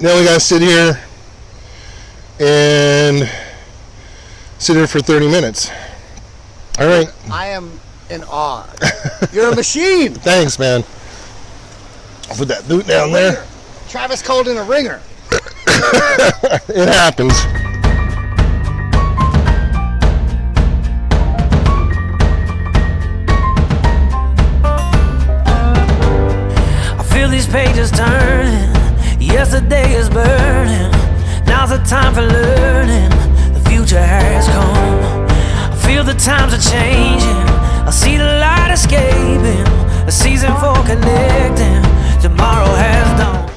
Now we gotta sit here and sit here for 30 minutes. All right. I am in awe. You're a machine. Thanks, man. I'll put that boot down there. Travis called in a ringer. It happens. I feel these pages turning. Yesterday is burning. Now's the time for learning. The future has come. I feel the times are changing. I see the light escaping. A season for connecting. Tomorrow has dawned.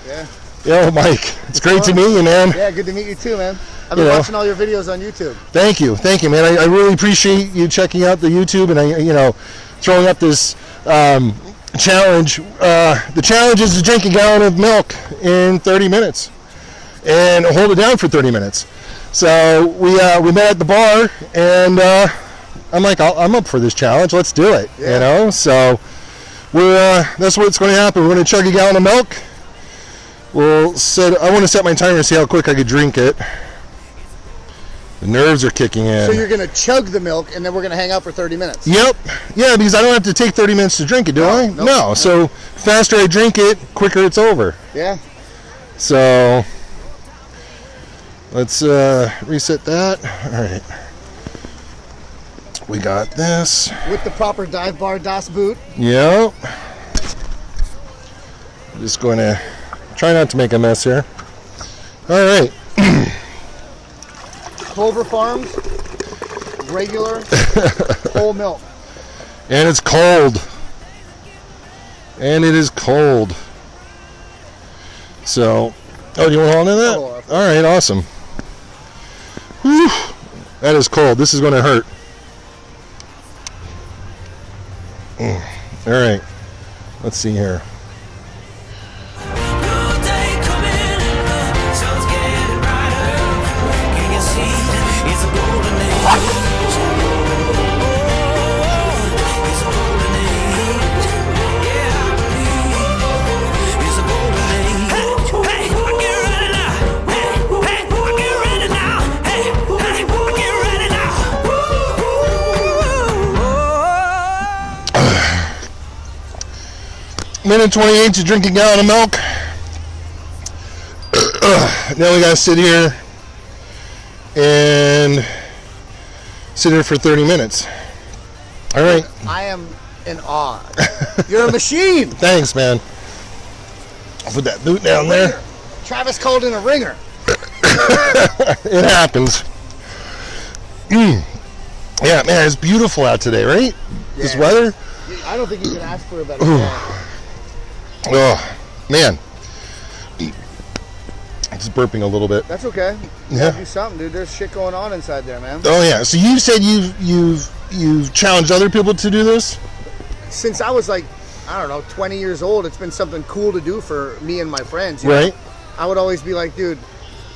Yo, Mike, it's great to meet you, man. Yeah, good to meet you too, man. I've been watching all your videos on YouTube. Thank you, man. I really appreciate you checking out the YouTube and throwing up this challenge. The challenge is to drink a gallon of milk in 30 minutes and hold it down for 30 minutes. So we met at the bar, and I'm like, I'm up for this challenge. Let's do it. Yeah. So that's what's going to happen. We're going to chug a gallon of milk. I want to set my timer and see how quick I could drink it. The nerves are kicking in. So you're going to chug the milk, and then we're going to hang out for 30 minutes? Yep. Yeah, because I don't have to take 30 minutes to drink it, do I? Nope. No. So faster I drink it, quicker it's over. Yeah. So let's reset that. All right. We got this. With the proper dive bar DOS boot. Yep. I'm just going to try not to make a mess here. All right. Clover Farms, regular, whole milk. And it's cold. And it is cold. So, do you want to hold on to that? All right, awesome. Whew. That is cold. This is going to hurt. All right. Let's see here. Minute 28 to drink a gallon of milk. Now we gotta sit here and sit here for 30 minutes. All right. I am in awe. You're a machine. Thanks, man. I'll put that boot down there. Travis called in a ringer. It happens. Yeah, man, it's beautiful out today, right? Yeah. This weather. I don't think you can ask for a better day. Oh, man. It's burping a little bit. That's okay. Yeah. Do something, dude. There's shit going on inside there, man. Oh yeah. So you said you've challenged other people to do this? Since I was like, I don't know, 20 years old, it's been something cool to do for me and my friends. You right. know? I would always be like, dude,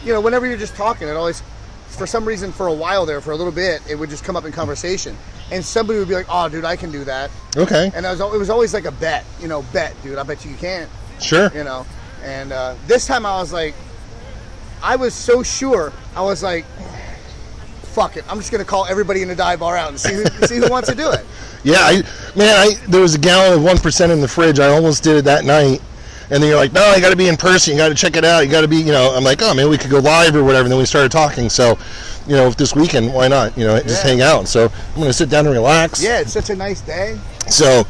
whenever you're just talking, it always, for some reason, for a while there, for a little bit, it would just come up in conversation. And somebody would be like, oh, dude, I can do that. Okay. And it was always like a bet, dude, I bet you can't. Sure. And this time I was like, I was so sure, I was like, fuck it, I'm just going to call everybody in the dive bar out and see who wants to do it. Yeah, there was a gallon of 1% in the fridge. I almost did it that night. And then you're like, no, I got to be in person. You got to check it out. You got to be, I'm like, oh, maybe we could go live or whatever. And then we started talking. So, if this weekend, why not? Just hang out. So I'm going to sit down and relax. Yeah, it's such a nice day. So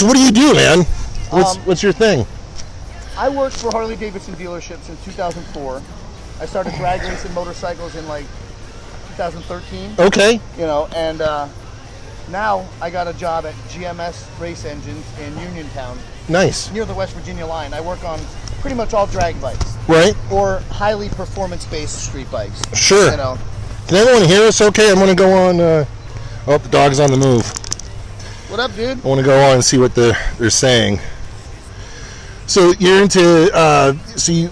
what do you do, man? What's your thing? I worked for Harley Davidson dealership since 2004. I started drag racing motorcycles in like 2013. Okay. And now I got a job at GMS Race Engines in Uniontown. Nice. Near the West Virginia line. I work on pretty much all drag bikes. Right. Or highly performance-based street bikes. Sure. Can everyone hear us okay? I'm going to go on. The dog's on the move. What up, dude? I want to go on and see what they're saying. So you're into,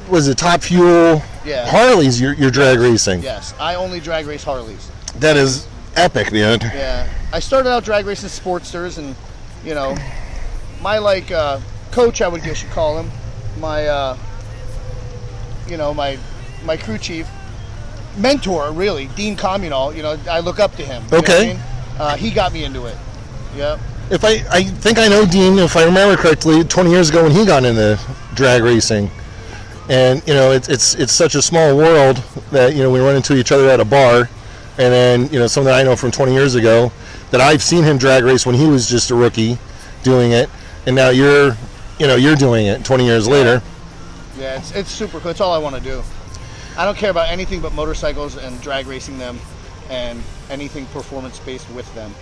was it Top Fuel? Yeah. Harleys, you're drag racing? Yes. I only drag race Harleys. That is epic, man. Yeah. I started out drag racing Sportsters and, my coach, I would guess you call him, my my crew chief, mentor, really, Dean Communal. I look up to him. You Okay. know what I mean? He got me into it. Yep. If I think I know Dean, if I remember correctly, 20 years ago when he got into drag racing. And, it's such a small world that, we run into each other at a bar. And then, someone that I know from 20 years ago that I've seen him drag race when he was just a rookie doing it. And now you're doing it 20 years later. Yeah, it's super cool. It's all I want to do. I don't care about anything but motorcycles and drag racing them and anything performance-based with them.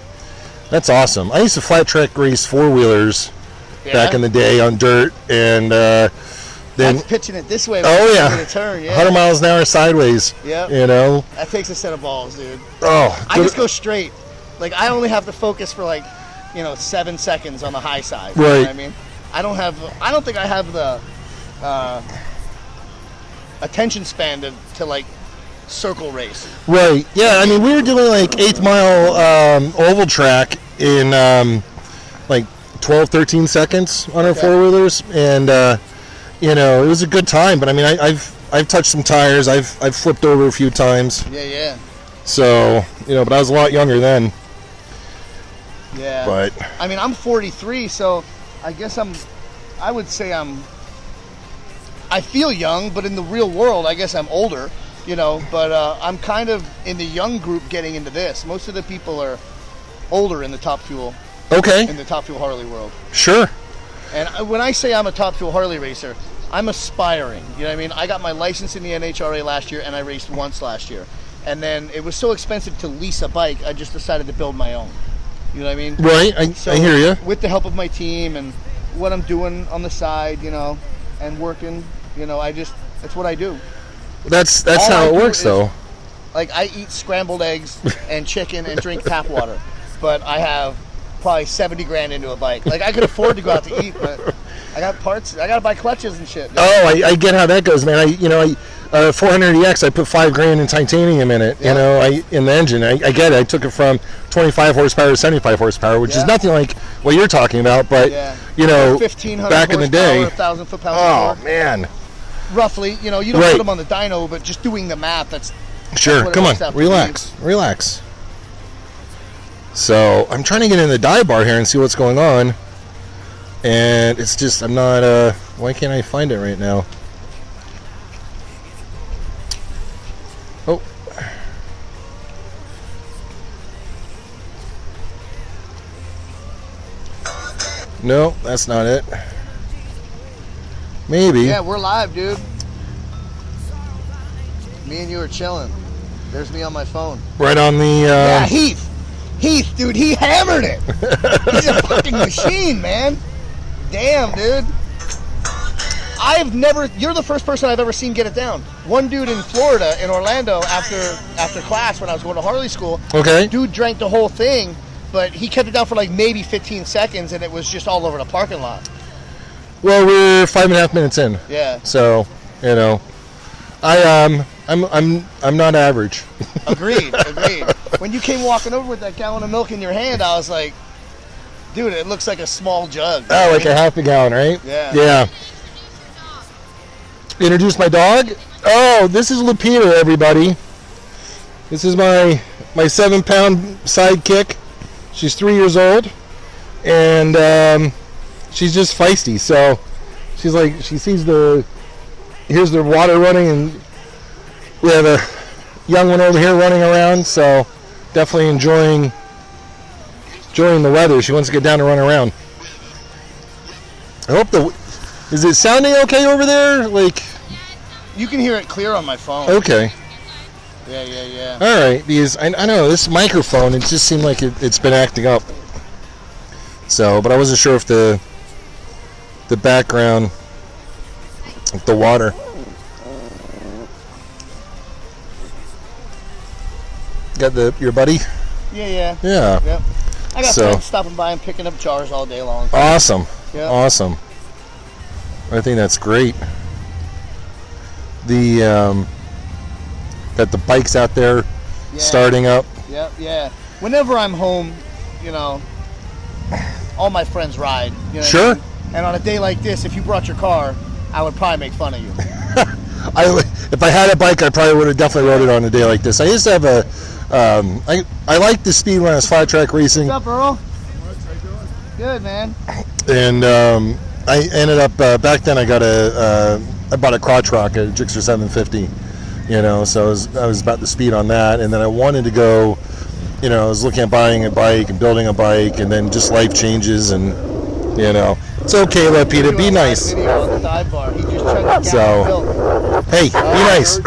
That's awesome. I used to flat track race four-wheelers back in the day on dirt, and then that's pitching it this way. Oh yeah, a turn, 100 miles an hour sideways. Yeah, that takes a set of balls, dude. Oh, I just go straight. Like I only have to focus for 7 seconds on the high side. Right. You know what I mean, I don't think I have the attention span to circle race. Right. Yeah. I mean, we were doing 8th mile oval track in 12, 13 seconds on our four-wheelers, and it was a good time. But I mean, I've touched some tires. I've flipped over a few times. Yeah. So but I was a lot younger then. Yeah. But I mean, I'm 43, so I guess I would say I feel young, but in the real world, I guess I'm older. But I'm kind of in the young group getting into this. Most of the people are older in the Top Fuel. Okay. In the Top Fuel Harley world. Sure. And when I say I'm a Top Fuel Harley racer, I'm aspiring. You know what I mean? I got my license in the NHRA last year, and I raced once last year. And then it was so expensive to lease a bike, I just decided to build my own. You know what I mean? Right. I hear you. With the help of my team and what I'm doing on the side, and working, it's what I do. That's All how I it do works, is, though. I eat scrambled eggs and chicken and drink tap water, but I have probably 70 grand into a bike. I could afford to go out to eat, but I got parts. I gotta buy clutches and shit. Oh, I get how that goes, man. I 400EX, I put $5 grand in titanium in it. Yeah. In the engine. I get it. I took it from 25 horsepower to 75 horsepower, which is nothing like what you're talking about. But 1,500 back in the day, 1,000 foot-pounds of oh torque. man. Roughly, you don't put them on the dyno, but just doing the math, that's sure. what Come on, works out to relax. So I'm trying to get in the dive bar here and see what's going on, and it's just I'm not. Why can't I find it right now? Oh. No, that's not it. Maybe. Yeah, we're live, dude. Me and you are chilling. There's me on my phone. Right on the. Yeah, Heath, dude, he hammered it. He's a fucking machine, man. Damn, dude. You're the first person I've ever seen get it down. One dude in Florida, in Orlando, after class when I was going to Harley school. Okay. Dude drank the whole thing, but he kept it down for maybe 15 seconds, and it was just all over the parking lot. Well, we're 5.5 minutes in. Yeah. So, I'm not average. Agreed. When you came walking over with that gallon of milk in your hand, I was like, dude, it looks like a small jug. Oh, like a half a gallon, right? Yeah. Yeah. Introduce my dog. Oh, this is Lupita, everybody. This is my 7-pound sidekick. She's 3 years old, and she's just feisty. So she's she sees here's the water running, and we have a young one over here running around. So definitely enjoying the weather. She wants to get down and run around. I hope is it sounding okay over there? You can hear it clear on my phone. Okay. Yeah. All right, because I know this microphone, it just seemed like it's been acting up. So, but I wasn't sure if the background, the water. Got your buddy? Yeah. Yeah. Yep. I got friends stopping by and picking up jars all day long. Awesome. Yep. Awesome. I think that's great. Got the bikes out there starting up. Yeah. Whenever I'm home, all my friends ride. Sure. And on a day like this, if you brought your car, I would probably make fun of you. if I had a bike, I probably would have definitely rode it on a day like this. I used to have a, I liked the speed when I was flat track racing. What's up, Earl? Good, man. And I ended up back then. I bought a crotch rocket, a Gixxer 750. You know, so I was about the speed on that, and then I wanted to go. You know, I was looking at buying a bike and building a bike, and then just life changes, and you know, it's okay, Lapita, be nice. Video on the dive bar. He just chugged a So, gallon of milk. Hey, be nice.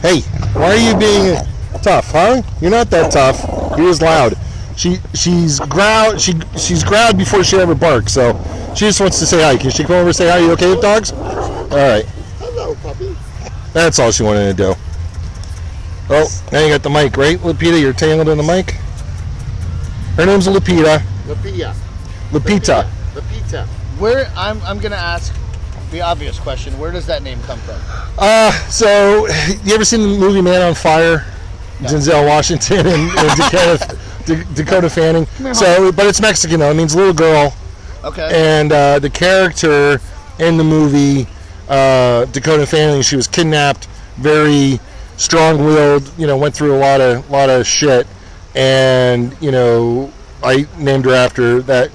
Hey, why are you being tough, huh? You're not that tough. You're just loud. She's growled. She's growled before she ever barked. So she just wants to say hi. Can she come over and say hi? You okay with dogs? All right. Hello, puppy. That's all she wanted to do. Oh, now you got the mic, right, Lupita? You're tangled in the mic. Her name's Lupita. Lupita. Where I'm gonna ask the obvious question. Where does that name come from? So you ever seen the movie Man on Fire? No. Denzel Washington and Dakota Fanning. So, but it's Mexican though. It means little girl. Okay. And the character in the movie, Dakota Fanning, she was kidnapped, very strong-willed. You know, went through a lot of shit, and you know, I named her after that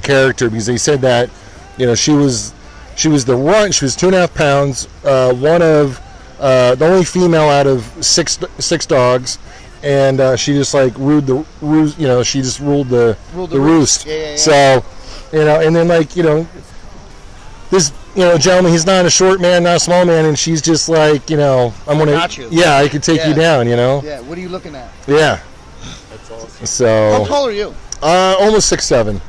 character because they said that, you know, she was the runt. She was 2.5 pounds, one of the only female out of six dogs, and she just like ruled the roost. You know, she just ruled the roost. Yeah. So, you know, and then like, you know, this, you know, gentleman, he's not a short man, not a small man, and she's just like, you know, I'm gonna, got you. Yeah, I could take you down, you know. Yeah. What are you looking at? Yeah. That's awesome. So. How tall are you? Almost 6'7".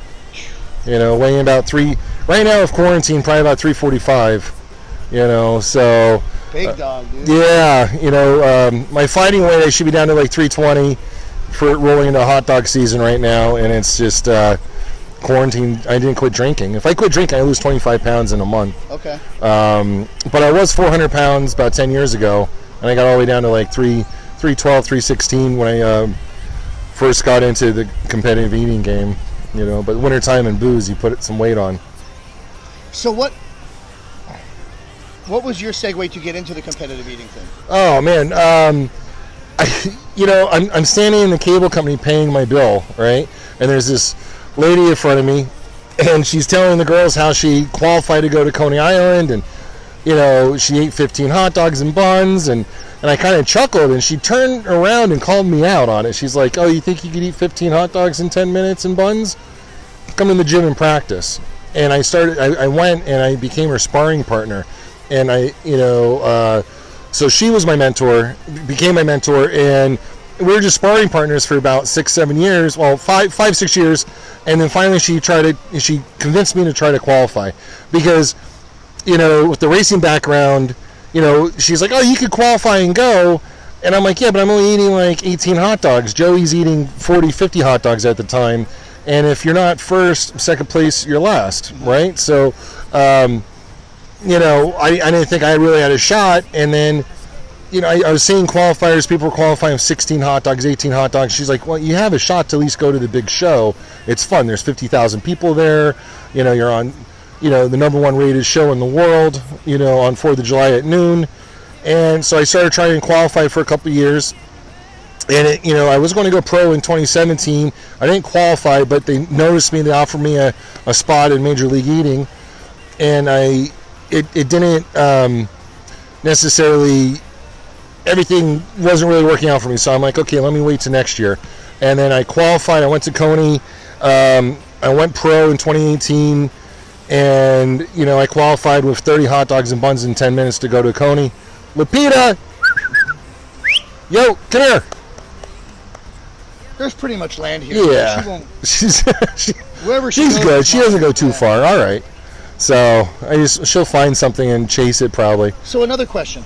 You know, weighing about 3. Right now, with quarantine, probably about 345. You know, so. Big dog, dude. Yeah, you know, my fighting weight, I should be down to like 320 for rolling into hot dog season right now, and it's just quarantine. I didn't quit drinking. If I quit drinking, I lose 25 pounds in a month. Okay. But I was 400 pounds about 10 years ago, and I got all the way down to like 312, 316 when I first got into the competitive eating game. You know, but wintertime and booze, you put some weight on. So what was your segue to get into the competitive eating thing? Oh man, I'm standing in the cable company paying my bill, right? And there's this lady in front of me, and she's telling the girls how she qualified to go to Coney Island, and you know, she ate 15 hot dogs and buns, and I kind of chuckled, and she turned around and called me out on it. She's like, "Oh, you think you could eat 15 hot dogs in 10 minutes and buns? Come in the gym and practice." And I went and I became her sparring partner, and so she was my mentor, became my mentor, and we were just sparring partners for about 6-7 years, well, 5-6 years, and then finally she convinced me to try to qualify, because, you know, with the racing background, you know, she's like, "Oh, you could qualify and go," and I'm like, "Yeah, but I'm only eating like 18 hot dogs. Joey's eating 40-50 hot dogs at the time, and if you're not first, second place, you're last, right?" So, you know, I didn't think I really had a shot, and then, you know, I was seeing qualifiers, people were qualifying 16 hot dogs, 18 hot dogs. She's like, "Well, you have a shot to at least go to the big show. It's fun. There's 50,000 people there. You know, you're on, you know, the #1 rated show in the world, you know, on 4th of July at noon." And so I started trying to qualify for a couple of years. And, you know, I was going to go pro in 2017. I didn't qualify, but they noticed me. They offered me a spot in Major League Eating. And it didn't necessarily, everything wasn't really working out for me. So I'm like, okay, let me wait till next year. And then I qualified. I went to Coney. I went pro in 2018. And, you know, I qualified with 30 hot dogs and buns in 10 minutes to go to Coney. Lupita! Yo, come here. There's pretty much land here. Yeah. She won't. She's She's good. She doesn't go too far. All right. So she'll find something and chase it probably. So another question.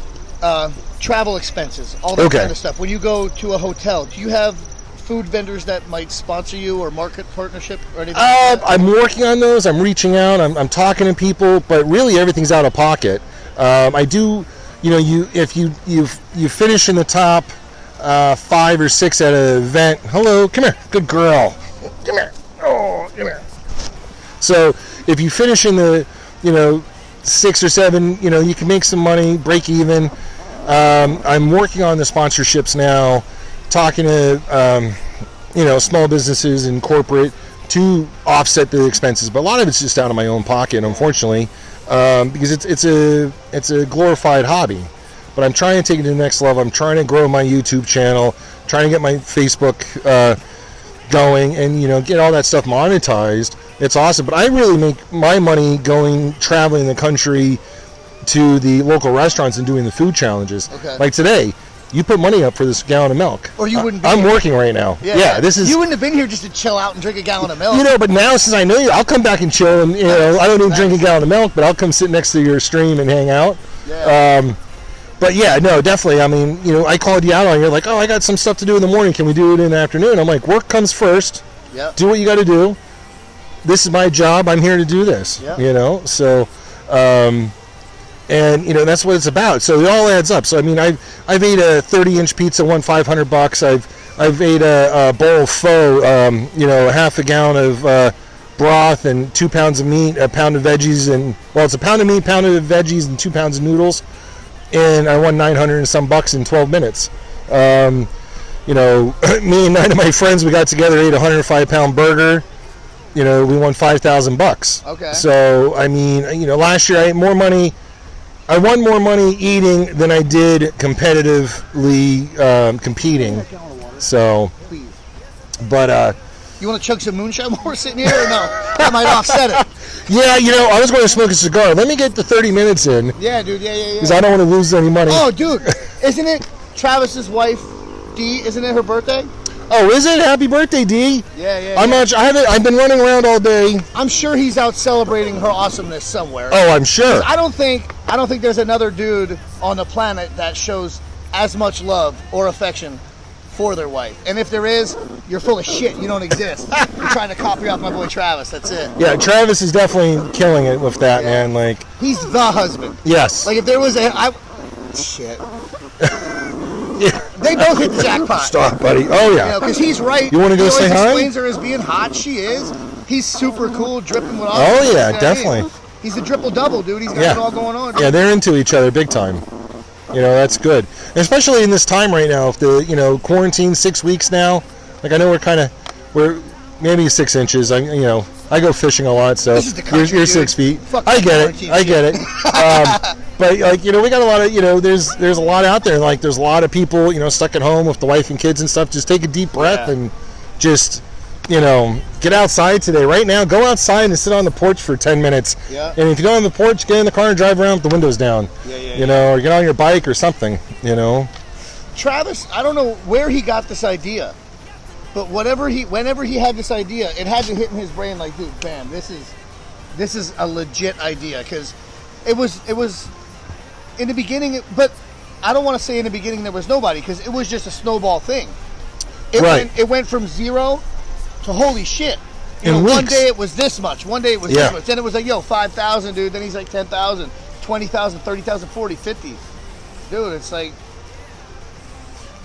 Travel expenses, all that kind of stuff. When you go to a hotel, do you have food vendors that might sponsor you or market partnership or anything like that? I'm working on those. I'm reaching out. I'm talking to people, but really everything's out of pocket. I do, you know, if you finish in the top 5 or 6 at an event. Hello, come here, good girl. Come here. Oh, come here. So if you finish in the, you know, 6 or 7, you can make some money, break even. I'm working on the sponsorships now, talking to small businesses and corporate to offset the expenses, but a lot of it's just out of my own pocket, unfortunately, because it's a glorified hobby. But I'm trying to take it to the next level. I'm trying to grow my YouTube channel, trying to get my Facebook going, and get all that stuff monetized. It's awesome. But I really make my money traveling the country to the local restaurants and doing the food challenges. Okay. Like today, you put money up for this gallon of milk. Or you wouldn't be I'm here. working right now. Yeah, this is. You wouldn't have been here just to chill out and drink a gallon of milk. But now since I know you, I'll come back and chill, and I don't even drink a gallon of milk, but I'll come sit next to your stream and hang out. Yeah. But yeah, no, definitely. I mean, I called you out on. You're like, oh, I got some stuff to do in the morning. Can we do it in the afternoon? I'm like, work comes first. Yep. Do what you got to do. This is my job. I'm here to do this. Yep. So, and that's what it's about. So it all adds up. So I mean, I've ate a 30-inch pizza, won $500. I've ate a bowl of pho, half a gallon of broth and 2 pounds of meat, a pound of veggies, and it's a pound of meat, pound of veggies, and 2 pounds of noodles. And I won $900 and some bucks in 12 minutes. Me and 9 of my friends, we got together, ate a 105-pound burger. We won $5,000. Okay. So I mean, last year I ate more money. I won more money eating than I did competitively competing. So, Please. But You want to chug some moonshine while we're sitting here, or no? That might offset it. yeah, I was going to smoke a cigar. Let me get the 30 minutes in. Yeah, dude. Yeah. Because I don't want to lose any money. Oh, dude, isn't it Travis's wife, Dee? Isn't it her birthday? Oh, is it? Happy birthday, Dee. Yeah. I've been running around all day. I'm sure he's out celebrating her awesomeness somewhere. Oh, I'm sure. I don't think there's another dude on the planet that shows as much love or affection for their wife. And if there is, you're full of shit. You don't exist. You're trying to copy off my boy Travis. That's it. Yeah, Travis is definitely killing it with that, man. Like, he's the husband. yes. Like if there was shit. Yeah. They both hit the jackpot. Stop, buddy. Oh yeah. Because he's right. You want to go say He hi? always explains her as being hot. She is. He's super cool, dripping with all. Oh yeah, definitely. He's a triple double, dude. He's got it all going on. Dude. Yeah, they're into each other big time. That's good. And especially in this time right now, if the quarantine 6 weeks now. Like I know we're maybe 6 inches. I go fishing a lot, so This is the country, you're dude. 6 feet. Fuck I this get quarantine it. I get it. But we got a lot of there's a lot out there. Like there's a lot of people stuck at home with the wife and kids and stuff. Just take a deep breath and just get outside today. Right now, go outside and sit on the porch for 10 minutes. Yeah. And if you don't have the porch, get in the car and drive around with the windows down. Yeah. Or get on your bike or something. Travis, I don't know where he got this idea, but whenever he had this idea, it had to hit in his brain like, dude, bam, this is a legit idea, because it was in the beginning, but I don't want to say in the beginning there was nobody, because it was just a snowball thing. It went from zero to holy shit. In One weeks. day it was this much. One day it was this much. Then it was like, 5,000, dude. Then he's like 10,000, 20,000, 30,000, 40, 50. Dude, it's like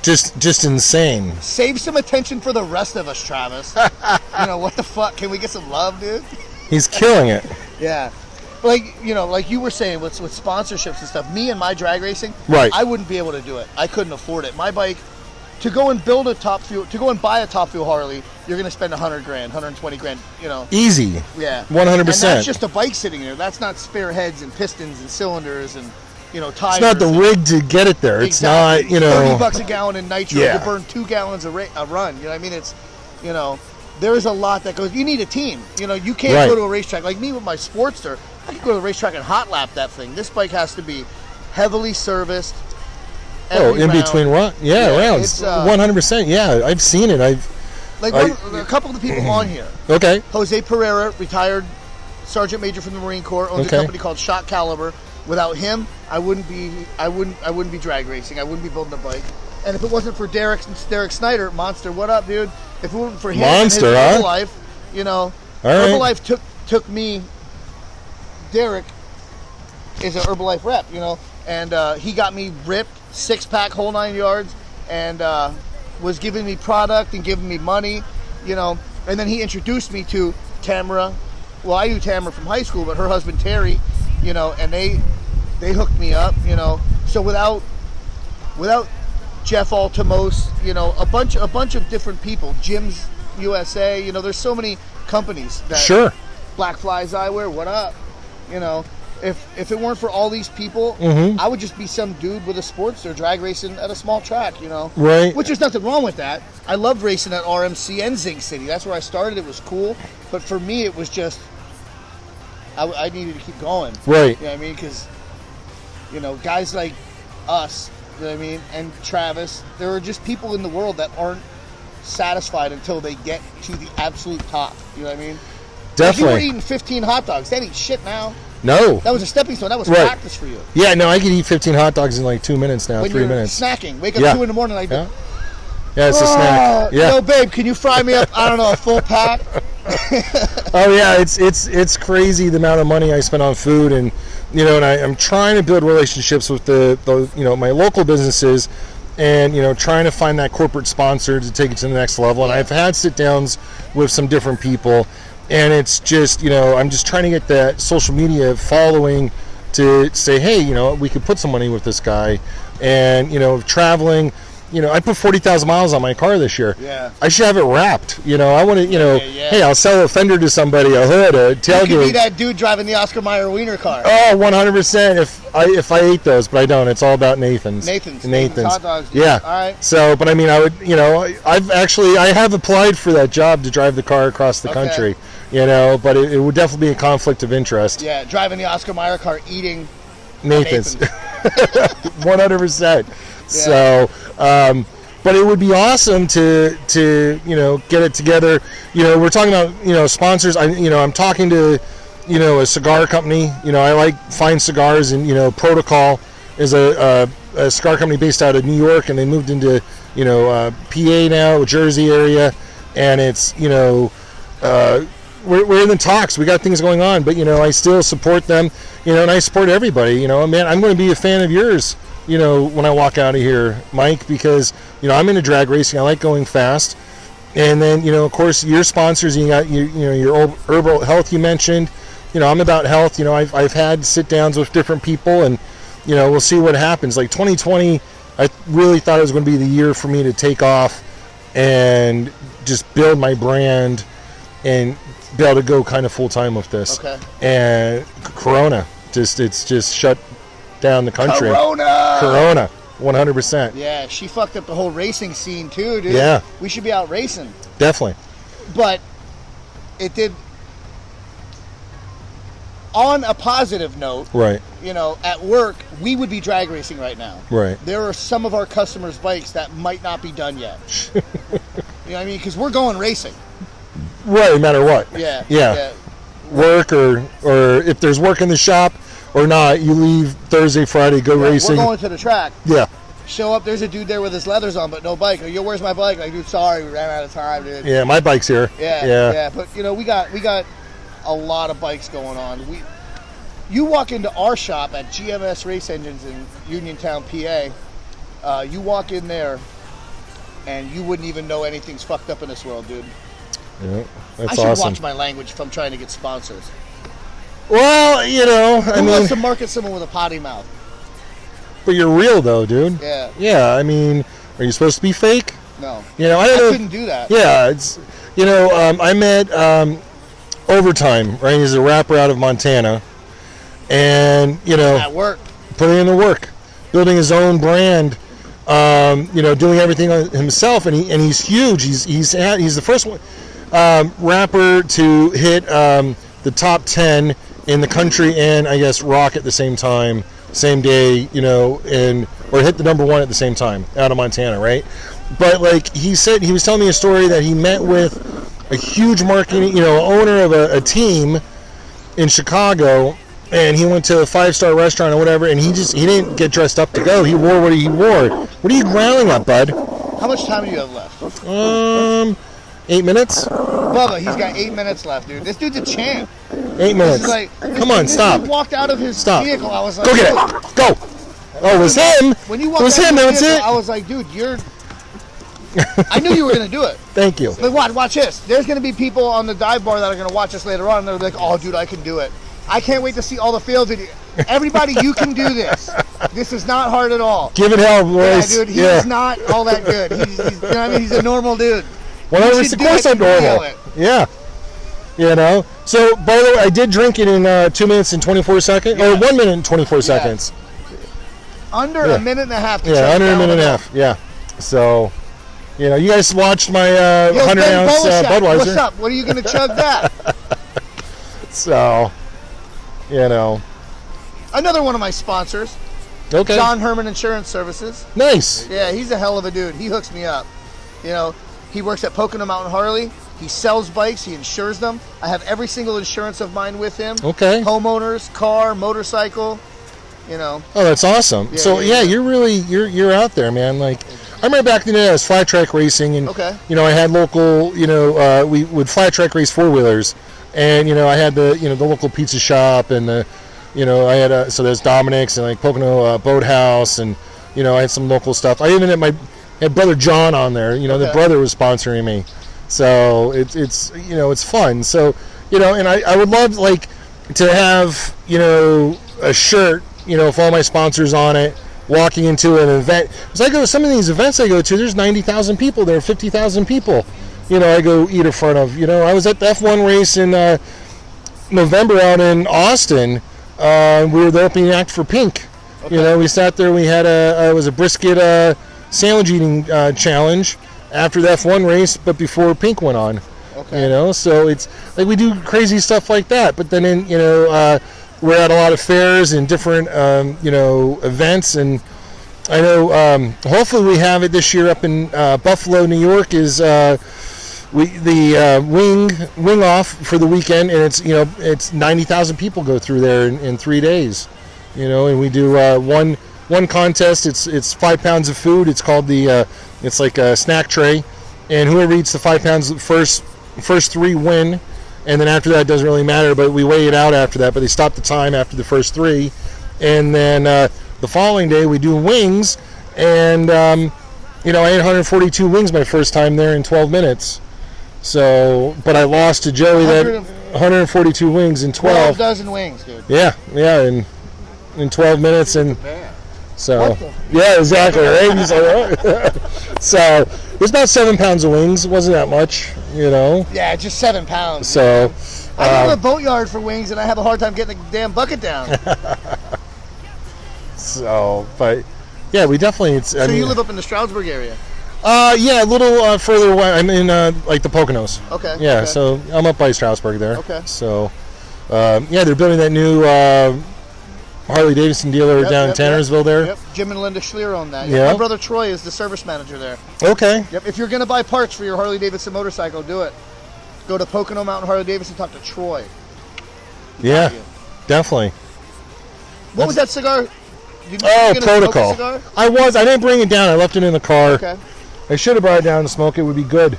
just insane. save some attention for the rest of us, Travis. What the fuck? Can we get some love, dude? He's killing it. Yeah. Like you were saying with sponsorships and stuff, me and my drag racing, Right. I wouldn't be able to do it. I couldn't afford it. My bike, to go and buy a top fuel Harley, you're going to spend $100,000, $120,000, Easy. Yeah. 100%. And that's just a bike sitting there. That's not spare heads and pistons and cylinders and, tires. It's not the rig to get it there. It's Exactly. not, $30 a gallon in nitro. Yeah. You burn 2 gallons a run. You know what I mean? It's, there is a lot that goes. You need a team. You can't go to a racetrack. Like me with my Sportster, I could go to the racetrack and hot lap that thing. This bike has to be heavily serviced. in between rounds. Yeah, rounds. 100%. Yeah, I've seen it. A couple of the people on here. Okay. Jose Pereira, retired Sergeant Major from the Marine Corps, owns a company called Shot Caliber. Without him, I wouldn't be drag racing. I wouldn't be building a bike. And if it wasn't for Derek Snyder, Monster, what up, dude? If it wasn't for him, Monster, and his huh? Herbalife, All right. Herbalife took me. Derek is an Herbalife rep, and he got me ripped, 6-pack, whole 9 yards, and was giving me product and giving me money, and then he introduced me to Tamara. Well, I knew Tamara from high school, but her husband Terry, you know, and they hooked me up, you know. So without Jeff Altimos, you know, a bunch of different people, Jim's USA, you know, there's so many companies that Sure. Black Flies Eyewear, what up? You know, if it weren't for all these people, I would just be some dude with a Sportster drag racing at a small track, you know. Right. Which there's nothing wrong with that. I loved racing at RMC and Zinc City. That's where I started. It was cool. But for me, it was just, I needed to keep going. Right. You know what I mean? Because, you know, guys like us, you know what I mean, and Travis, there are just people in the world that aren't satisfied until they get to the absolute top. You know what I mean? Definitely. Like you were eating 15 hot dogs. That ain't shit now. No. That was a stepping stone. That was Right. practice for you. Yeah, no, I could eat 15 hot dogs in like 2 minents now, When 3 you're minutes. snacking. Wake up Yeah. 2 in the morning like, Yeah. Yeah, it's a snack. Yeah. Yo, babe, can you fry me up, I don't know, a full pack? Oh yeah, it's crazy the amount of money I spend on food, and you know, and I'm trying to build relationships with the you know, my local businesses, and you know, trying to find that corporate sponsor to take it to the next level. And I've had sit downs with some different people, and it's just, you know, I'm just trying to get that social media following to say, hey, you know, we could put some money with this guy, and you know, traveling. You know, I put 40,000 miles on my car this year. Yeah. I should have it wrapped. You know, I want to, you know, Yeah. hey, I'll sell a fender to somebody, a hood, a You could be tailgate. that dude driving the Oscar Mayer wiener car. Oh, 100%. If I ate those, but I don't. It's all about Nathan's. Nathan's hot dogs. Dude. Yeah. All right. So, but I mean, I would, you know, I have applied for that job to drive the car across the Okay. country. You know, but it would definitely be a conflict of interest. Yeah, driving the Oscar Mayer car, eating Nathan's. 100%. So, but it would be awesome to you know, get it together. You know, we're talking about, you know, sponsors. I'm talking to, you know, a cigar company. You know, I like fine cigars, and you know, Protocol is a cigar company based out of New York, and they moved into, you know, PA now, Jersey area, and it's, you know, we're in the talks. We got things going on, but you know, I still support them. You know, and I support everybody. You know, man, I'm going to be a fan of yours, you know, when I walk out of here, Mike, because, you know, I'm into drag racing. I like going fast. And then, you know, of course, your sponsors, you got, you know, your herbal health you mentioned. You know, I'm about health. You know, I've had sit downs with different people, and, you know, we'll see what happens. Like 2020, I really thought it was going to be the year for me to take off and just build my brand and be able to go kind of full time with this. Okay. And Corona, it's just shut down the country. Corona, 100%. Yeah, she fucked up the whole racing scene too, dude. Yeah. We should be out racing. Definitely. But it did, on a positive note, Right. you know, at work, we would be drag racing right now. Right. There are some of our customers' bikes that might not be done yet. You know what I mean? Because we're going racing. Right, no matter what. Yeah. Yeah. Work or if there's work in the shop or not, you leave Thursday, Friday, go racing. We're going to the track. Yeah. Show up, there's a dude there with his leathers on but no bike. Like, yo, where's my bike? Like, dude, sorry, we ran out of time, dude. Yeah, my bike's here. Yeah. But you know, we got a lot of bikes going on. You walk into our shop at GMS Race Engines in Uniontown, PA. You walk in there, and you wouldn't even know anything's fucked up in this world, dude. Yeah, that's I should awesome. watch my language if I'm trying to get sponsors. Well, you know, I Who mean, wants to market someone with a potty mouth? but you're real though, dude. Yeah. Yeah, I mean, are you supposed to be fake? No. You know, I I don't know. couldn't do that. Yeah, it's, you know, I met Overtime, right? He's a rapper out of Montana, and you know, At work. putting in the work, building his own brand, you know, doing everything himself, and he's huge. He's the first one rapper to hit the top 10 in the country and I guess rock at the same time, same day, you know, or hit the number 1 at the same time out of Montana, right? But like he said, he was telling me a story that he met with a huge marketing, you know, owner of a team in Chicago, and he went to a 5-star restaurant or whatever, and he didn't get dressed up to go. He wore what he wore. What are you growling at, bud? How much time do you have left? 8 minutes? Bubba, he's got 8 minutes left, dude. This dude's a champ. 8 minutes. This is like, Come on, this stop. dude walked out of his Stop. vehicle. I was like, Go get dude. it. Go. Oh, it was him. When you It walked was out him. of That's the vehicle, it. I was like, dude, you're. I knew you were gonna do it. Thank you. But watch this. There's gonna be people on the dive bar that are gonna watch us later on, and they're like, "Oh, dude, I can do it." I can't wait to see all the failed videos. Everybody, you can do this. This is not hard at all. Give it hell, boys. Yeah, dude, he's not all that good. He's you know what I mean? He's a normal dude. 100%, of course I'm normal. Yeah. You know? So, by the way, I did drink it in 2 minutes and 24 seconds, or 1 minute and 24 seconds. Under a minute and a half to Yeah, under a minute and a half. Yeah. So, you know, you guys watched my 100-ounce Budweiser. What's up? What are you going to chug that? So, you know. Another one of my sponsors. Okay. John Herman Insurance Services. Nice. Yeah, he's a hell of a dude. He hooks me up. You know, he works at Pocono Mountain Harley. He sells bikes. He insures them. I have every single insurance of mine with him. Okay. Homeowners, car, motorcycle. You know. Oh, that's awesome. Yeah, so you're really you're out there, man. Like, I remember back in the day I was flat track racing, and you know, I had local, you know, we would flat track race 4-wheelers, and you know, I had the, you know, the local pizza shop, and the, you know, I had so there's Dominic's and like Pocono Boathouse, and you know, I had some local stuff. I even had brother John on there. You know, the brother was sponsoring me, so it's you know, it's fun. So, you know, and I would love like to have, you know, a shirt, you know, with all my sponsors on it, walking into an event. Because I go to some of these events I go to, there's 90,000 people there, 50,000 people. You know, I go eat in front of. You know, I was at the F1 race in November out in Austin. We were the opening act for Pink. Okay. You know, we sat there. We had it was a brisket sandwich eating challenge after the F1 race, but before Pink went on. Okay. You know, so it's like we do crazy stuff like that. But then, you know, we're at a lot of fairs and different, you know, events, and I know hopefully we have it this year up in Buffalo, New York. Is wing off for the weekend, and it's, you know, it's 90,000 people go through there in 3 days, you know, and we do one contest. It's 5 pounds of food. It's called it's like a snack tray, and whoever eats the 5 pounds first 3 win. And then after that, it doesn't really matter, but we weigh it out after that. But they stop the time after the first 3. And then the following day, we do wings. And, you know, I ate 142 wings my first time there in 12 minutes. So, but I lost to Joey that 142 wings in 12. 12 dozen wings, dude. Yeah, in 12 minutes. And so, yeah, exactly, right? He's like, so, it was about 7 pounds of wings. It wasn't that much, you know. Yeah, just 7 pounds. So, I go to the boatyard for wings, and I have a hard time getting the damn bucket down. So, but yeah, we definitely. So you live up in the Stroudsburg area? Yeah, a little further away. I'm in like the Poconos. Okay. Yeah, okay. so I'm up by Stroudsburg there. Okay. So, yeah, they're building that new Harley Davidson dealer down in Tannersville there. Yep, Jim and Linda Schleer own that. Yeah. My brother Troy is the service manager there. Okay. Yep. If you're gonna buy parts for your Harley Davidson motorcycle, do it. Go to Pocono Mountain Harley Davidson. Talk to Troy. Yeah, definitely. What was that cigar? Protocol. I didn't bring it down. I left it in the car. Okay. I should have brought it down to smoke. It would be good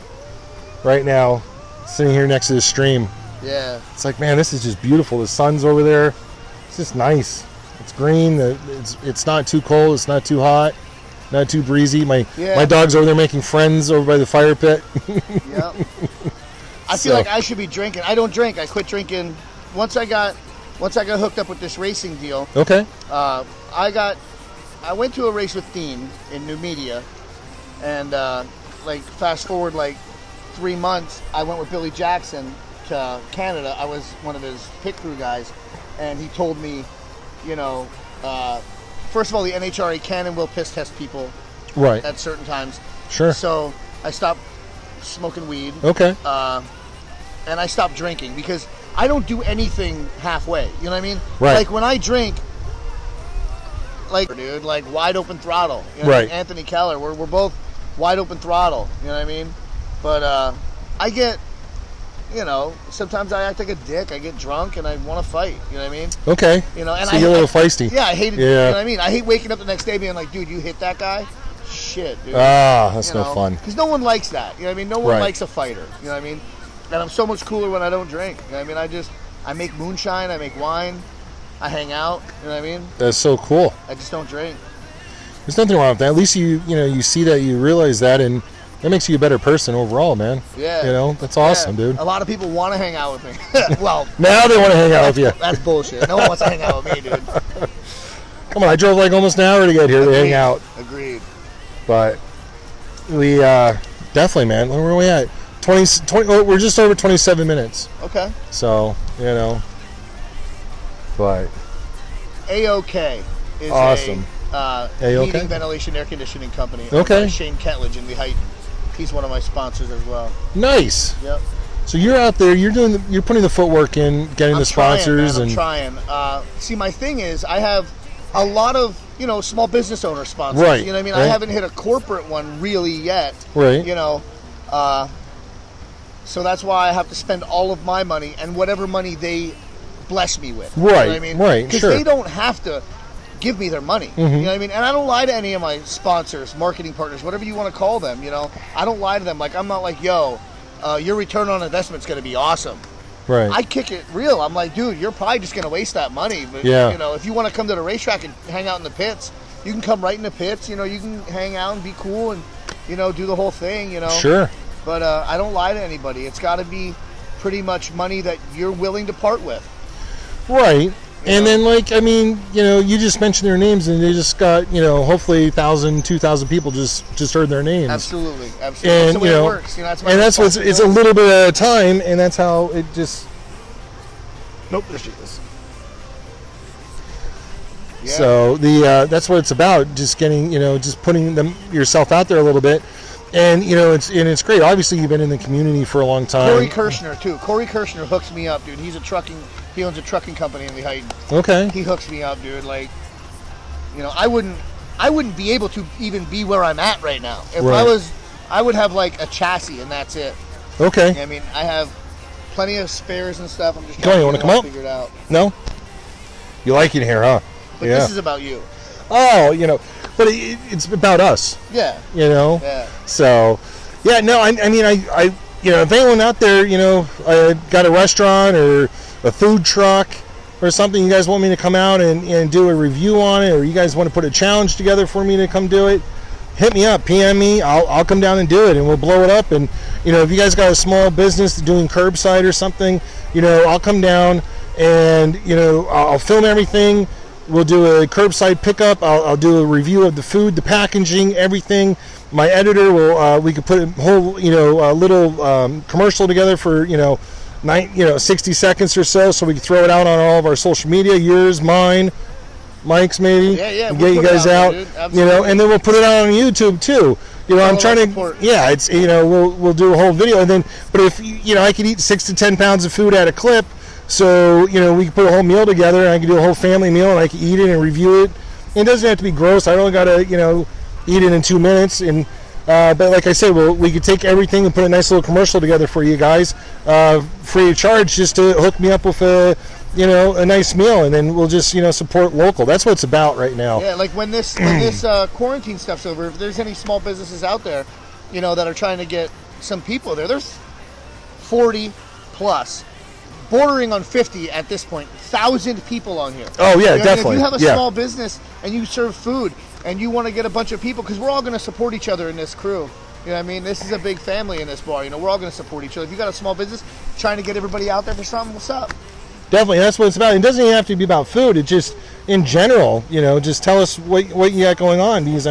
right now, sitting here next to the stream. Yeah. It's like, man, this is just beautiful. The sun's over there. It's just nice. It's green. It's not too cold. It's not too hot. Not too breezy. My dog's over there making friends over by the fire pit. Yep. I feel like I should be drinking. I don't drink. I quit drinking once I got hooked up with this racing deal. Okay. I went to a race with Dean in New Media, and like fast forward like 3 months, I went with Billy Jackson to Canada. I was one of his pit crew guys, and he told me, you know, first of all, the NHRA can and will piss test people right at certain times. Sure. So I stopped smoking weed. Okay. And I stopped drinking because I don't do anything halfway. You know what I mean? Right. Like when I drink, like dude, like wide open throttle. You know, right. Like Anthony Keller, we're both wide open throttle. You know what I mean? But I get, you know, sometimes I act like a dick. I get drunk and I want to fight. You know what I mean? Okay. You know, and so you're a little feisty. Yeah, I hate it. Yeah. You know what I mean? I hate waking up the next day being like, dude, you hit that guy. Shit, dude. That's no fun. Because no one likes that. You know what I mean? No one likes a fighter. You know what I mean? And I'm so much cooler when I don't drink. You know what I mean? I make moonshine. I make wine. I hang out. You know what I mean? That's so cool. I just don't drink. There's nothing wrong with that. At least you see that, you realize that, and That makes you a better person overall, man. Yeah. You know, that's awesome, Yeah. dude. A lot of people want to hang out with me. Well, Now they want to hang out with you. that's bullshit. No one wants to hang out with me, dude. Come on, I drove like almost an hour to get here to hang out. Agreed. But we definitely, man. Where are we at? 20 we're just over 27 minutes. Okay. So, you know. But A-OK is awesome. a A-OK? heating, ventilation, air conditioning company. Okay. Owned by Shane Ketledge in Lehighton. He's one of my sponsors as well. Nice. Yep. So you're out there, you're putting the footwork in, getting the sponsors, I'm trying. See, my thing is, I have a lot of small business owner sponsors. Right. You know what I mean? Right. I haven't hit a corporate one really yet. Right. So that's why I have to spend all of my money and whatever money they bless me with. Right. You know what I mean? Right. Because Sure. they don't have to give me their money. You know what I mean? And I don't lie to any of my sponsors, marketing partners, whatever you want to call them. I don't lie to them. Like, I'm not like, yo, your return on investment is going to be awesome. Right. I kick it real. I'm like, dude, you're probably just going to waste that money. But, Yeah. if you want to come to the racetrack and hang out in the pits, you can come right in the pits. You can hang out and be cool and, do the whole thing, Sure. But I don't lie to anybody. It's got to be pretty much money that you're willing to part with. Right. And then, you just mentioned their names, and they just got, hopefully 1,000, 2,000 people just heard their names. Absolutely. And, That's the way it works. That's what's, it's a little bit at a time, and that's how it just, nope, there she is. Yeah. So that's what it's about, just getting, just putting yourself out there a little bit. And, it's great. Obviously, you've been in the community for a long time. Corey Kirshner, too. Corey Kirshner hooks me up, dude. He owns a trucking company in Lehighton. Okay. He hooks me up, dude. Like, I wouldn't be able to even be where I'm at right now. If Right. I would have like a chassis and that's it. Okay. I mean, I have plenty of spares and stuff. I'm just Go on, trying you to wanna get come it all out? figured out. No? You like it here, huh? But Yeah. this is about you. Oh, but it's about us, Yeah. Yeah. So, yeah, no, I mean, I if anyone out there, got a restaurant or a food truck or something, you guys want me to come out and do a review on it, or you guys want to put a challenge together for me to come do it, hit me up, PM me, I'll come down and do it, and we'll blow it up. And, if you guys got a small business doing curbside or something, I'll come down and, I'll film everything. We'll do a curbside pickup. I'll do a review of the food, the packaging, everything. My editor will. We could put a whole, little commercial together for 60 seconds or so we can throw it out on all of our social media. Yours, mine, Mike's, maybe. Yeah. And We'll get you put it guys out out. there, dude. Absolutely. And then we'll put it out on YouTube too. I'm trying to. support. Yeah, it's we'll do a whole video, and then. But if I could eat 6 to 10 pounds of food at a clip. So, we can put a whole meal together, and I can do a whole family meal, and I can eat it and review it. It doesn't have to be gross. I don't got to, eat it in 2 minutes. And but like I said, we could take everything and put a nice little commercial together for you guys, free of charge, just to hook me up with a nice meal, and then we'll just, support local. That's what it's about right now. Yeah, like when this quarantine stuff's over, if there's any small businesses out there, that are trying to get some people there, there's 40 plus. Bordering on 50 at this point, 1,000 people on here. Oh yeah, definitely. If you have a Yeah. small business and you serve food and you want to get a bunch of people, because we're all going to support each other in this crew. You know what I mean? This is a big family in this bar. We're all going to support each other. If you got a small business trying to get everybody out there for something, what's up? Definitely, that's what it's about. It doesn't even have to be about food. It's just in general, just tell us what you got going on. Because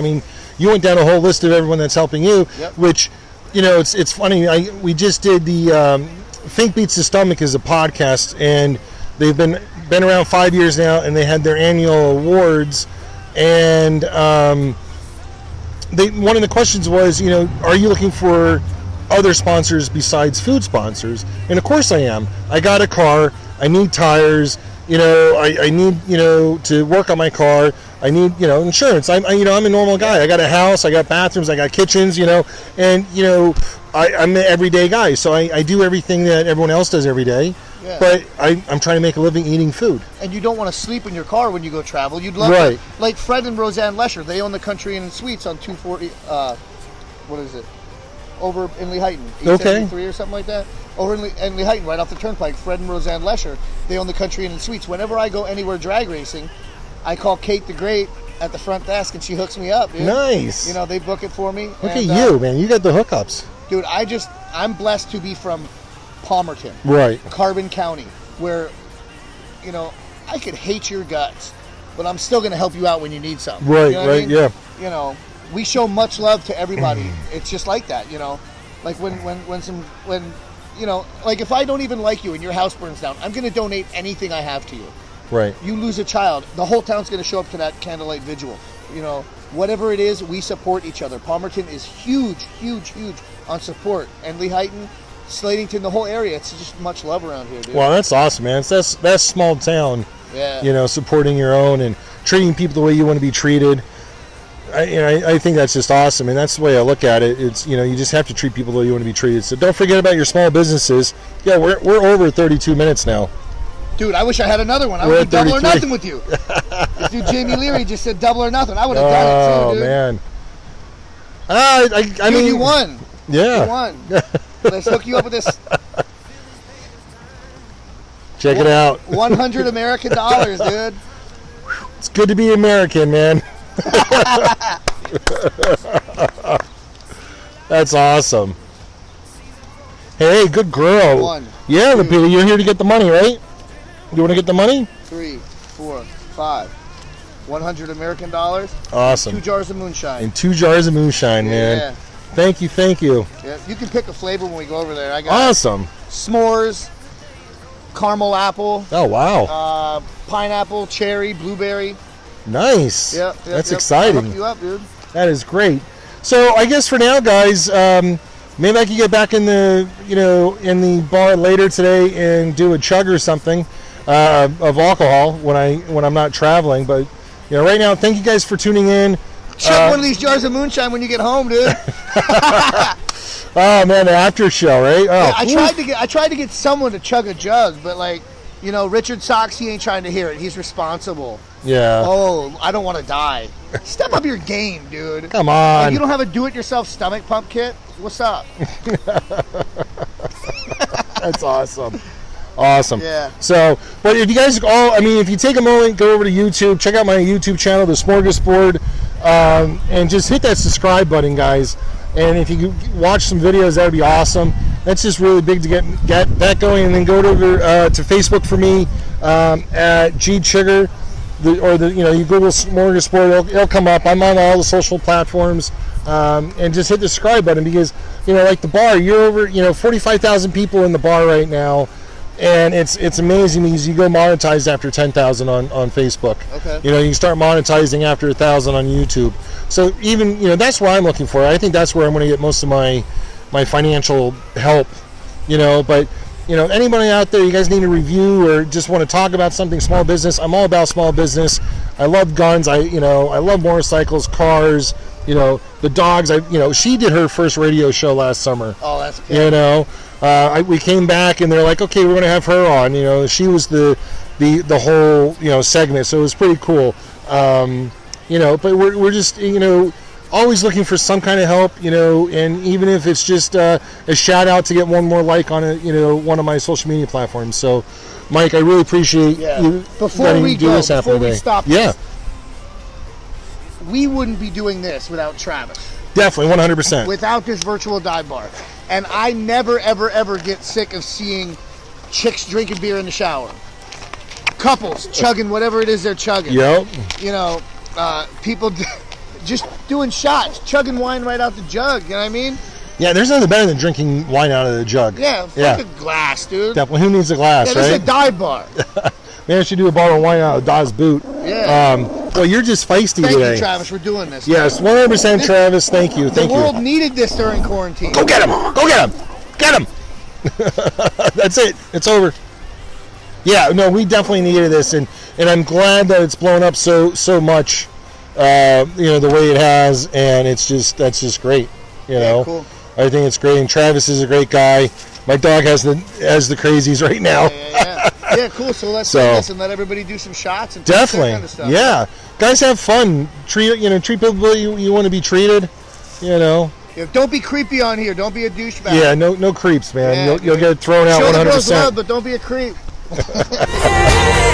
you went down a whole list of everyone that's helping you, Yep. which, it's funny. We just did the Think Beats the Stomach is a podcast, and they've been around 5 years now, and they had their annual awards, and one of the questions was, are you looking for other sponsors besides food sponsors? And of course I am. I got a car. I need tires. I need, to work on my car. I need, insurance. I'm a normal guy. I got a house. I got bathrooms. I got kitchens, and, I'm an everyday guy. So I do everything that everyone else does every day. Yeah. But I'm trying to make a living eating food. And you don't want to sleep in your car when you go travel. You'd love Right. to. Like Fred and Roseanne Lesher, they own the Country Inn and Suites on 240, what is it? Over in Lehighton. 873 or something like that. Over in Lehighton, right off the turnpike, Fred and Roseanne Lesher, they own the Country Inn and Suites. Whenever I go anywhere drag racing, I call Kate the Great at the front desk, and she hooks me up, dude. Nice. You know, they book it for me. Look at you, man. You got the hookups. Dude, I'm blessed to be from Palmerton, Right. Carbon County, where, you know, I could hate your guts, but I'm still going to help you out when you need something. Right, You know what I right, mean? yeah. You know, we show much love to everybody. It's just like that, you know. Like when you know, like if I don't even like you and your house burns down, I'm going to donate anything I have to you. Right. You lose a child, the whole town's going to show up to that candlelight vigil. You know, whatever it is, we support each other. Palmerton is huge, huge, huge on support. And Lehighton, Slatington, the whole area, it's just much love around here, dude. Well, that's awesome, man. That's small town. Yeah. You know, supporting your own and treating people the way you want to be treated. I think that's just awesome, and that's the way I look at it. It's, you know, you just have to treat people the way you want to be treated. So don't forget about your small businesses. Yeah, we're over 32 minutes now. Dude, I wish I had another one. I We're would do at double or 33. nothing with you. This dude Jamie Leary just said double or nothing. I would have done it too, Oh dude. man. I Dude, mean, you won. Yeah. You won. Let's hook you up with this Check it out. 100 American dollars, dude. It's good to be American, man. That's awesome. Hey, good girl. 1, Yeah, 2, Lupita, you're here to get the money, right? You want to get the money? 3, 4, 5. 100 American dollars. Awesome. 2 jars of moonshine. And 2 jars of moonshine, man. Yeah. Thank you, thank you. Yeah. You can pick a flavor when we go over there. I got Awesome. s'mores, caramel apple, Oh, wow. pineapple, cherry, blueberry. Nice. Yep. That's I'll exciting. hook you up, dude. That is great. So I guess for now, guys, maybe I could get back in the, you know, in the bar later today and do a chug or something of alcohol when I'm not traveling. But you know, right now, thank you guys for tuning in. Chug one of these jars of moonshine when you get home, dude. Oh man, the after show, right? Oh, Yeah, I tried to get someone to chug a jug, but like, you know, Richard Sox, he ain't trying to hear it. He's responsible. yeah. Oh, I don't want to die. Step up your game, dude. Come Like, on. you don't have a do-it-yourself stomach pump kit? What's up? That's awesome. Awesome. Yeah. So, but if you guys all, I mean, if you take a moment, go over to YouTube, check out my YouTube channel, The Smorgasbord, and just hit that subscribe button, guys. And if you could watch some videos, that would be awesome. That's just really big to get that going. And then go over to Facebook for me at G Chugger, you know, you Google Smorgasbord, it'll come up. I'm on all the social platforms, and just hit the subscribe button because, you know, like the bar, you're over, you know, 45,000 people in the bar right now. And it's amazing because you go monetized after 10,000 on Facebook. Okay. You know, you can start monetizing after 1,000 on YouTube. So even, you know, that's what I'm looking for. I think that's where I'm going to get most of my financial help. You know, but you know, anybody out there, you guys need a review or just want to talk about something small business. I'm all about small business. I love guns. I love motorcycles, cars. You know, the dogs. She did her first radio show last summer. Oh, that's good. You know. We came back and they're like, okay, we're gonna have her on. You know, she was the whole, you know, segment, so it was pretty cool. You know, but we're just, you know, always looking for some kind of help, you know, and even if it's just a shout out to get one more like on one of my social media platforms. So, Mike, I really appreciate you Before letting we me do go, this after before we today. stop Yeah, this, we wouldn't be doing this without Travis. definitely, 100%. Without this virtual dive bar. And I never, ever, ever get sick of seeing chicks drinking beer in the shower. Couples chugging whatever it is they're chugging. Yep. You know, people just doing shots, chugging wine right out the jug. You know what I mean? Yeah, there's nothing better than drinking wine out of the jug. Yeah, fuck a glass, dude. Definitely. Who needs a glass, Yeah, this right? is a dive bar. Maybe I should do a bottle of wine out of Daw's boot. Yeah. Well, you're just feisty Thank today. you, Travis, for doing this. Yes, 100%, Travis. Thank you. The Thank world you. needed this during quarantine. Go get him. Go get him. Get him. That's it. It's over. Yeah, no, we definitely needed this, and I'm glad that it's blown up so much. You know, the way it has, and that's just great. You know, cool. I think it's great, and Travis is a great guy. My dog has the crazies right now. Yeah, cool. So let's do this and let everybody do some shots and Definitely, that kind of stuff. yeah. Guys, have fun. Treat people the way you want to be treated. You know. Yeah, don't be creepy on here. Don't be a douchebag. Yeah, no creeps, man. Yeah, you'll get thrown out Show 100%. the girls love, but don't be a creep. Yeah.